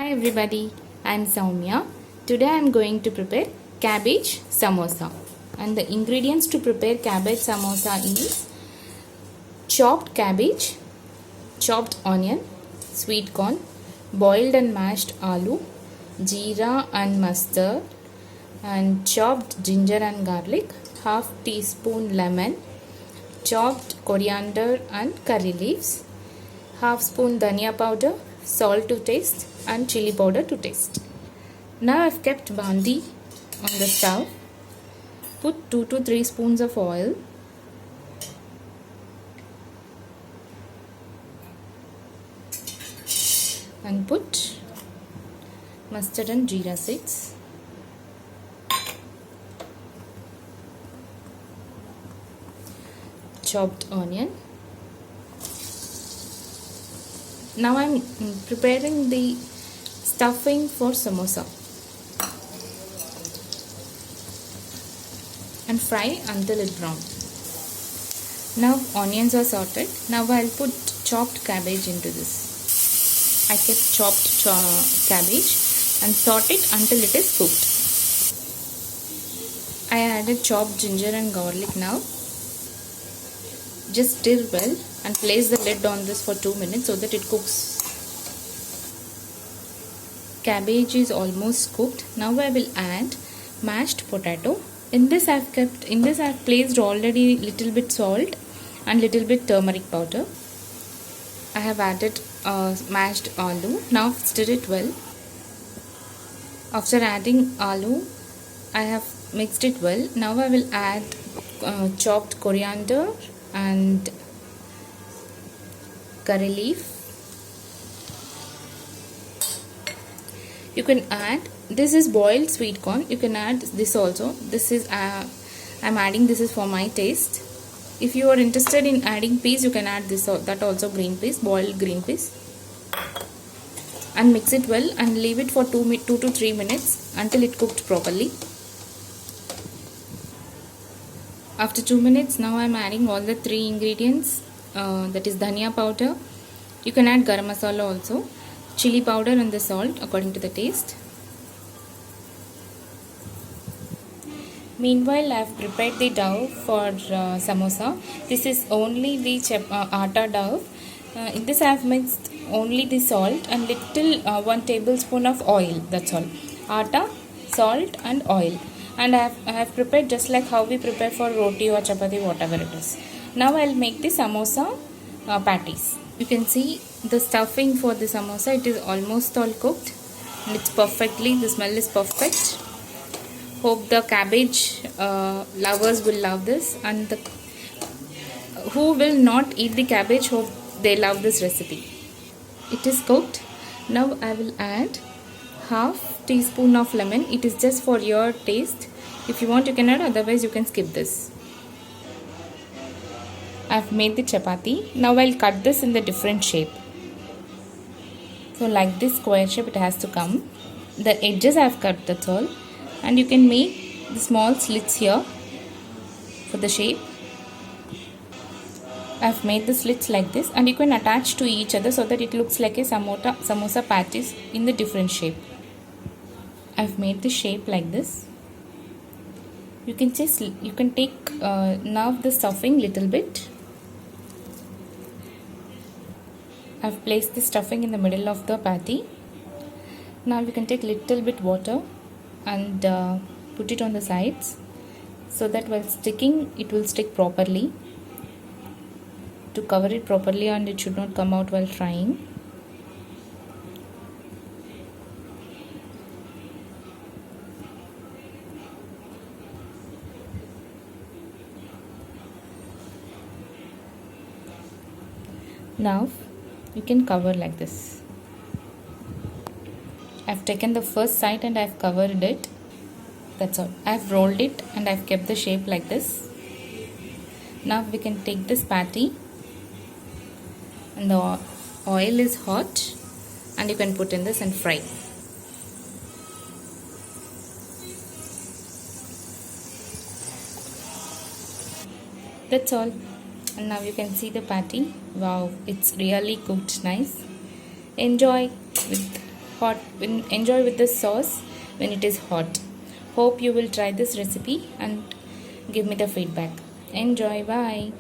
Hi everybody, I am Soumya. Today I am going to prepare cabbage samosa. And the ingredients to prepare cabbage samosa is chopped cabbage, chopped onion, sweet corn, boiled and mashed aloo, jeera and mustard, and chopped ginger and garlic, half teaspoon lemon, chopped coriander and curry leaves, half spoon dhania powder, salt to taste, and chili powder to taste. Now I've kept bandi on the stove. Put 2 to 3 spoons of oil. And put mustard and jeera seeds. Chopped onion. Now I'm preparing the stuffing for samosa and fry until it brown. Now onions are sauteed. Now I'll put chopped cabbage into this. I kept chopped cabbage and saute it until it is cooked. I added chopped ginger and garlic now. Just stir well and place the lid on this for 2 minutes so that it cooks. Cabbage is almost cooked. Now I will add mashed potato. In this I've placed already little bit salt and little bit turmeric powder. I have added mashed aloo. Now stir it well. After adding aloo, I have mixed it well. Now I will add chopped coriander and curry leaf. You can add, this is boiled sweet corn, you can add this also. This is I'm adding, this is for my taste. If you are interested in adding peas, you can add this or that also, green peas, boiled green peas, and mix it well and leave it for 2 to 3 minutes until it cooked properly. After 2 minutes, now I am adding all the 3 ingredients, that is dhania powder. You can add garam masala also, chili powder and the salt according to the taste. Meanwhile, I have prepared the dough for samosa. This is only the atta dough. In this I have mixed only the salt and little 1 tablespoon of oil. That's all. Atta, salt and oil. And I have prepared just like how we prepare for roti or chapati, whatever it is. Now I will make the samosa patties. You can see the stuffing for the samosa. It is almost all cooked. And it's perfectly, the smell is perfect. Hope the cabbage lovers will love this. And who will not eat the cabbage, hope they love this recipe. It is cooked. Now I will add half teaspoon of lemon. It is just for your taste. If you want, you can add, otherwise you can skip this. I have made the chapati. Now I'll cut this in the different shape. So like this square shape it has to come. The edges I have cut, that's all. And you can make the small slits here for the shape. I have made the slits like this, and you can attach to each other so that it looks like a samosa patties in the different shape. I have made the shape like this. You can take now the stuffing little bit. I have placed the stuffing in the middle of the patty. Now you can take little bit water and put it on the sides so that while sticking it will stick properly. To cover it properly and it should not come out while frying. Now you can cover like this. I have taken the first side and I have covered it. That's all. I have rolled it and I have kept the shape like this. Now we can take this patty, and the oil is hot, and you can put in this and fry. That's all. And now you can see the patty. Wow, it's really cooked nice. Enjoy with hot, enjoy with the sauce when it is hot. Hope you will try this recipe and give me the feedback. Enjoy. Bye.